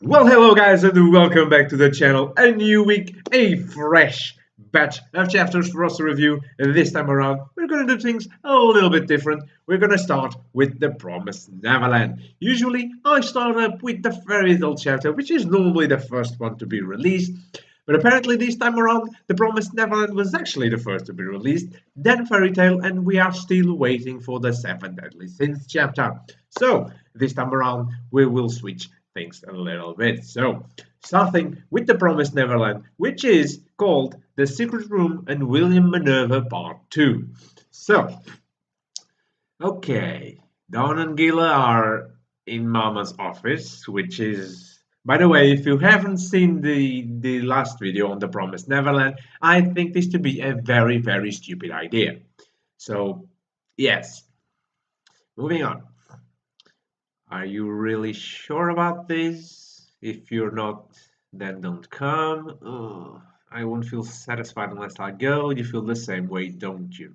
Well, hello guys, and welcome back to the channel. A new week, a fresh batch of chapters for us to review. And this time around, we're going to do things a little bit different. We're going to start with the Promised Neverland. Usually, I start up with the fairy tale chapter, which is normally the first one to be released. But apparently, this time around, the Promised Neverland was actually the first to be released, then fairy tale, and we are still waiting for the Seven Deadly Sins chapter. So, this time around, we will switch things a little bit. So, starting with the Promised Neverland, which is called The Secret Room and William Minerva Part 2. So, okay, Don and Gila are in Mama's office, which is, by the way, if you haven't seen the last video on the Promised Neverland, I think this to be a very, very stupid idea. So, yes, moving on. Are you really sure about this? If you're not, then don't come. Oh, I won't feel satisfied unless I go. You feel the same way, don't you?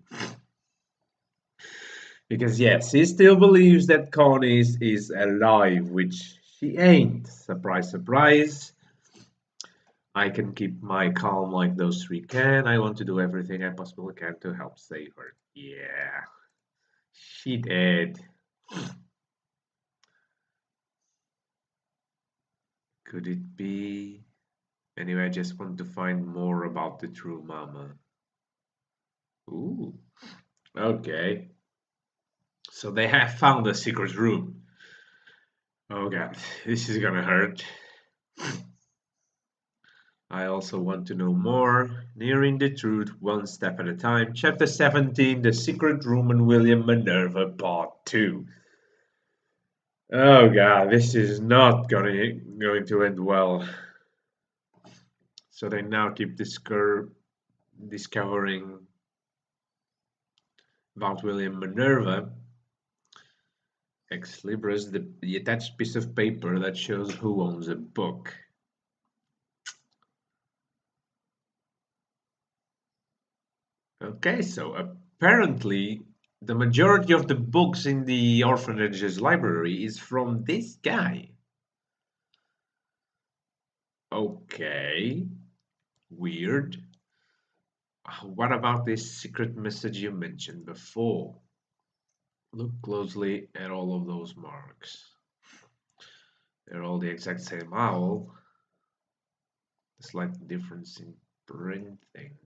Because yes, he still believes that Connie is alive, which she ain't. Surprise, surprise. I can keep my calm like those three can. I want to do everything I possibly can to help save her. Yeah, she did. Could it be? Anyway, I just want to find more about the true mama. Ooh, okay. So they have found a secret room. Oh god, this is gonna hurt. I also want to know more. Nearing the truth, one step at a time. Chapter 17, The Secret Room and William Minerva, Part 2. Oh god, this is not going to end well. So they now keep discovering about William Minerva. Ex Libris, the attached piece of paper that shows who owns a book. Okay, so apparently the majority of the books in the orphanage's library is from this guy. Okay, weird. What about this secret message you mentioned before? Look closely at all of those marks. They're all the exact same owl. A slight difference in printing.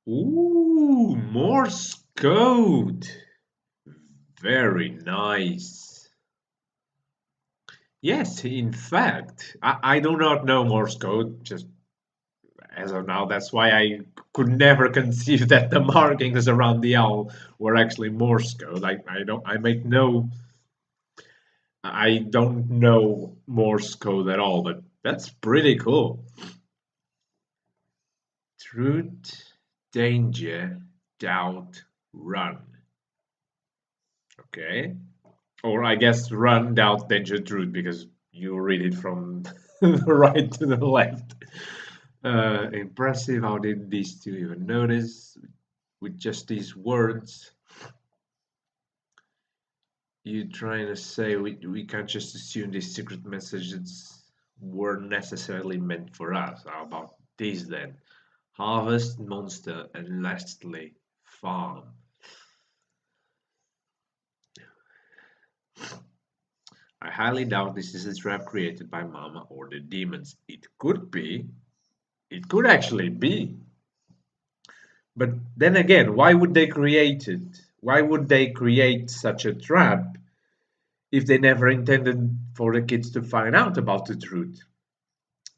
Ooh, Morse code. Very nice. Yes, in fact, I do not know Morse code, just as of now. That's why I could never conceive that the markings around the owl were actually Morse code. I don't know Morse code at all, but that's pretty cool. Truth, danger, doubt, run. Okay. Or I guess run, doubt, danger, truth, because you read it from the right to the left. Impressive. How did these two even notice with just these words? You trying to say we can't just assume these secret messages were necessarily meant for us? How about these then? Harvest, monster, and lastly, farm. I highly doubt this is a trap created by Mama or the demons. It could be. It could actually be. But then again, why would they create it? Why would they create such a trap if they never intended for the kids to find out about the truth?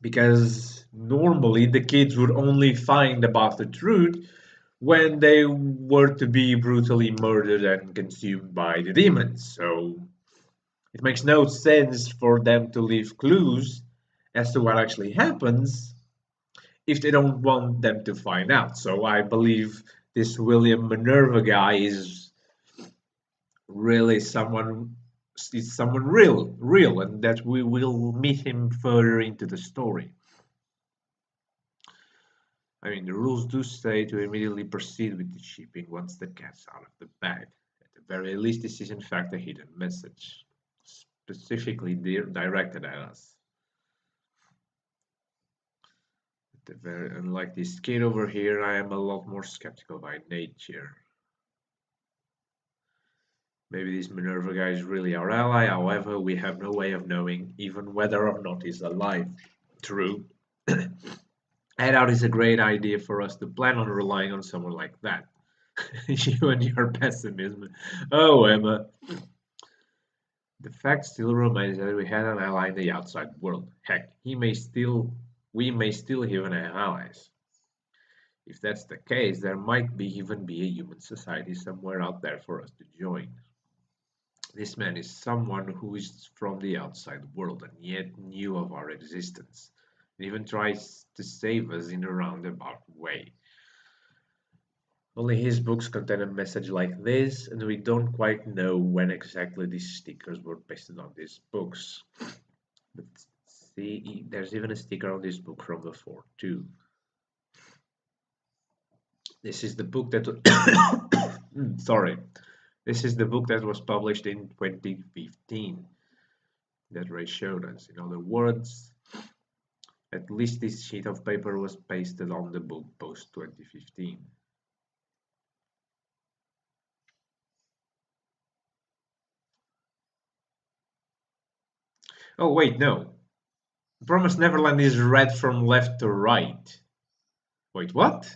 Because normally the kids would only find about the truth when they were to be brutally murdered and consumed by the demons. So it makes no sense for them to leave clues as to what actually happens if they don't want them to find out. So I believe this William Minerva guy is really someone real, and that we will meet him further into the story. I mean, the rules do say to immediately proceed with the shipping once the cat's out of the bag. At the very least, this is in fact a hidden message. specifically directed at us. Unlike this kid over here, I am a lot more skeptical by nature. Maybe this Minerva guy is really our ally, however, we have no way of knowing even whether or not he's alive. True. I doubt it's a great idea for us to plan on relying on someone like that. You and your pessimism. Oh, Emma. The fact still remains that we had an ally in the outside world. Heck, we may still even have allies. If that's the case, there might even be a human society somewhere out there for us to join. This man is someone who is from the outside world and yet knew of our existence, and even tries to save us in a roundabout way. Only his books contain a message like this, and we don't quite know when exactly these stickers were pasted on these books. But see, there's even a sticker on this book from before, too. This is the book that sorry. This is the book that was published in 2015 that Ray showed us. In other words, at least this sheet of paper was pasted on the book post 2015. Oh wait, no. Promissed Neverland is read from left to right. Wait, what?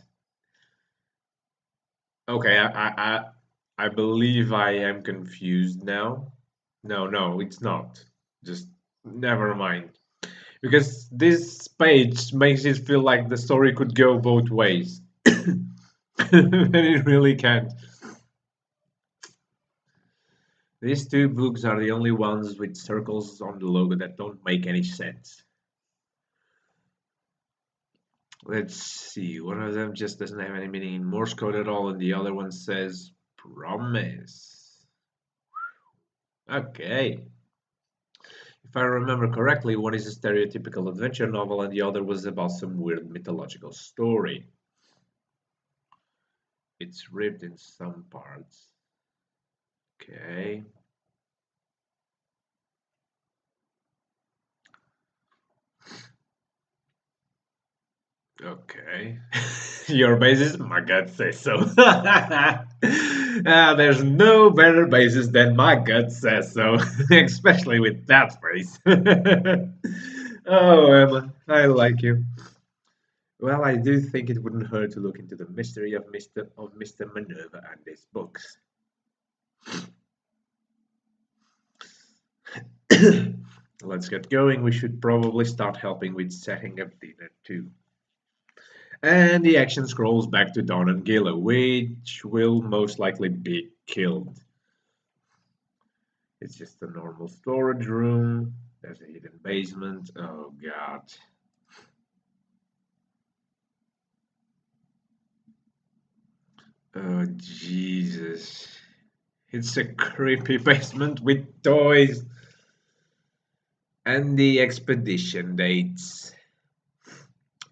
Okay, I believe I am confused now. No, it's not. Just never mind. Because this page makes it feel like the story could go both ways. And it really can't. These two books are the only ones with circles on the logo that don't make any sense. Let's see, one of them just doesn't have any meaning in Morse code at all, and the other one says promise. Okay. If I remember correctly, one is a stereotypical adventure novel and the other was about some weird mythological story. It's ripped in some parts. Okay. Okay. Your basis? My gut says so. There's no better basis than my gut says so, especially with that face. Oh, Emma, I like you. Well, I do think it wouldn't hurt to look into the mystery of Mr. Minerva and his books. Let's get going. We should probably start helping with setting up dinner too. And the action scrolls back to Don and Gila, which will most likely be killed. It's just a normal storage room. There's a hidden basement. Oh god. Oh Jesus. It's a creepy basement with toys. And the expedition dates.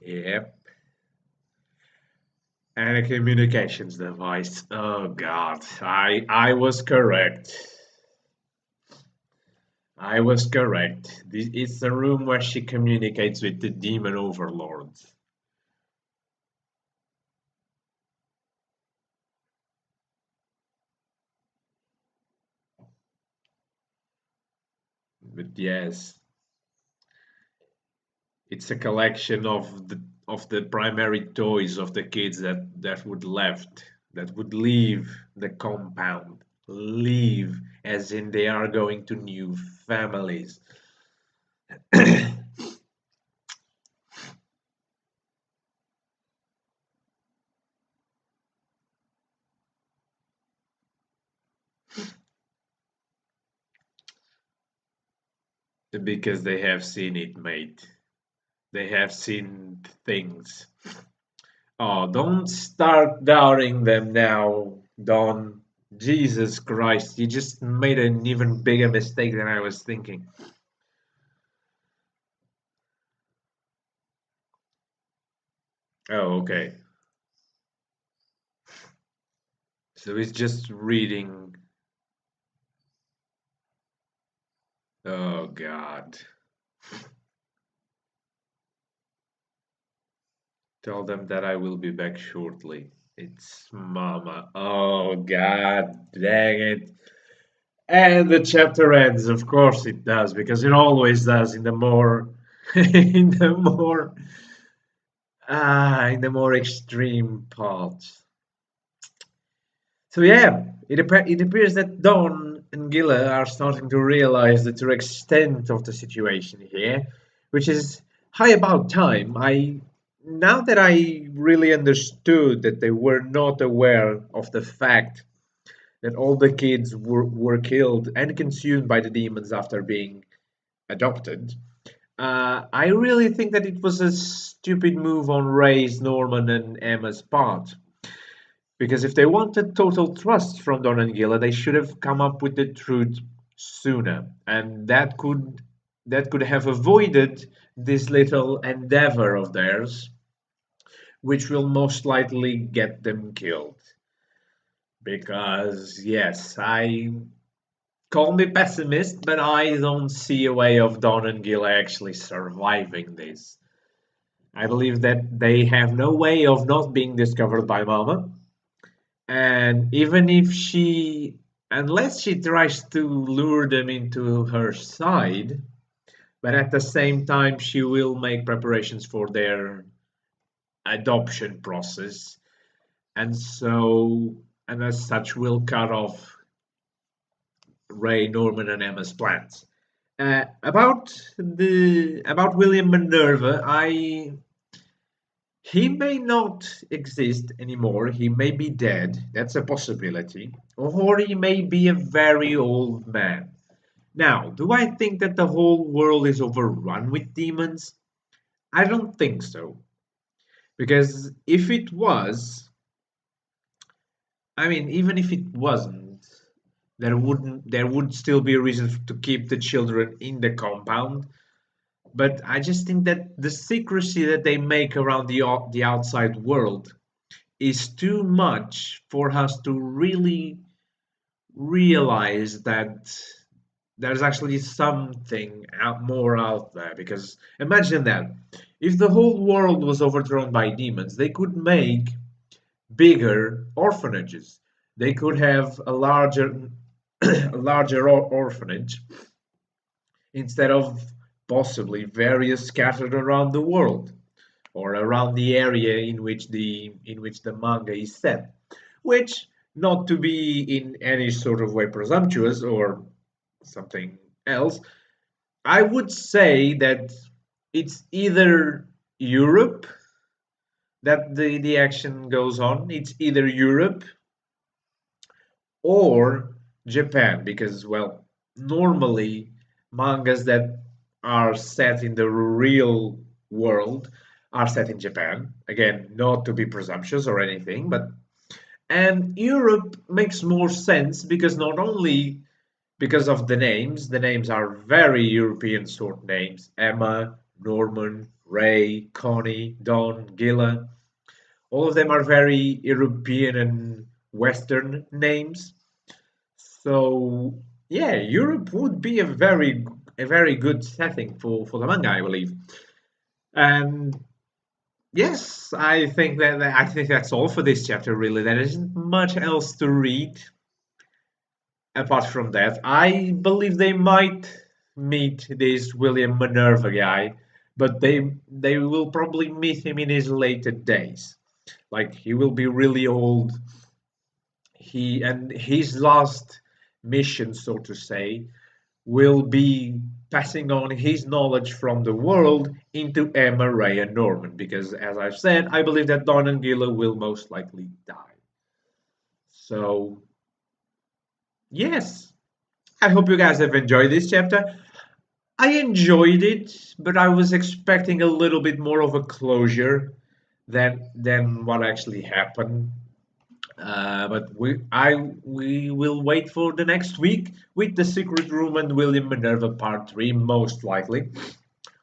Yep. And a communications device. Oh god. I was correct. I was correct. It's the room where she communicates with the demon overlords. But yes, it's a collection of the primary toys of the kids that would leave the compound. Leave, as in they are going to new families. Because they have seen it, mate. They have seen things. Oh, don't start doubting them now, Don. Jesus Christ, you just made an even bigger mistake than I was thinking. Oh, okay. So he's just reading. Oh God. Tell them that I will be back shortly. It's Mama. Oh God, dang it. And the chapter ends, of course it does, because it always does in the more in the more in the more extreme parts. So yeah, it appears that Don and Gila are starting to realize the true extent of the situation here, which is high about time. I Now that I really understood that they were not aware of the fact that all the kids were killed and consumed by the demons after being adopted, I really think that it was a stupid move on Ray's, Norman, and Emma's part. Because if they wanted total trust from Don and Gila, they should have come up with the truth sooner, and that could have avoided this little endeavor of theirs, which will most likely get them killed. Because yes, I call me pessimist, but I don't see a way of Don and Gila actually surviving this. I believe that they have no way of not being discovered by Mama. And even if unless she tries to lure them into her side, but at the same time, she will make preparations for their adoption process. And as such, will cut off Ray, Norman, and Emma's plans. About William Minerva, he may not exist anymore. He may be dead. That's a possibility. Or he may be a very old man. Now, do I think that the whole world is overrun with demons? I don't think so. Because if it was, I mean, even if it wasn't, there would still be a reason to keep the children in the compound. But I just think that the secrecy that they make around the outside world is too much for us to really realize that there's actually something more out there. Because imagine that if the whole world was overthrown by demons, they could make bigger orphanages. They could have a larger a larger orphanage instead of possibly various scattered around the world or around the area in which the manga is set, which, not to be in any sort of way presumptuous or something else, I would say that it's either Europe that the action goes on. It's either Europe or Japan, because, well, normally mangas that are set in the real world are set in Japan. Again, not to be presumptuous or anything, but and Europe makes more sense because not only because of the names are very European sort names: Emma, Norman, Ray, Connie, Don, Gila. All of them are very European and Western names. So yeah, Europe would be a very good setting for the manga, I believe. And yes, I think that's all for this chapter. Really, there isn't much else to read apart from that. I believe they might meet this William Minerva guy, but they will probably meet him in his later days. Like he will be really old. His last mission, so to say, will be passing on his knowledge from the world into Emma, Ray, and Norman. Because, as I've said, I believe that Don and Gila will most likely die. So, yes, I hope you guys have enjoyed this chapter. I enjoyed it, but I was expecting a little bit more of a closure than what actually happened. But we will wait for the next week with the Secret Room and William Minerva Part 3, most likely,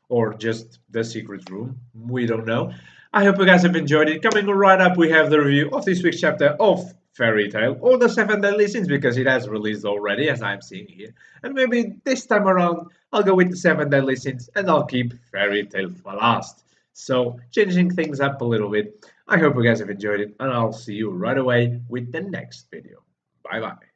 or just the Secret Room. We don't know. I hope you guys have enjoyed it. Coming right up, we have the review of this week's chapter of fairy tale or the Seven Deadly Sins because it has released already, as I'm seeing here. And maybe this time around, I'll go with the Seven Deadly Sins and I'll keep fairy tale for last. So, changing things up a little bit. I hope you guys have enjoyed it, and I'll see you right away with the next video. Bye bye.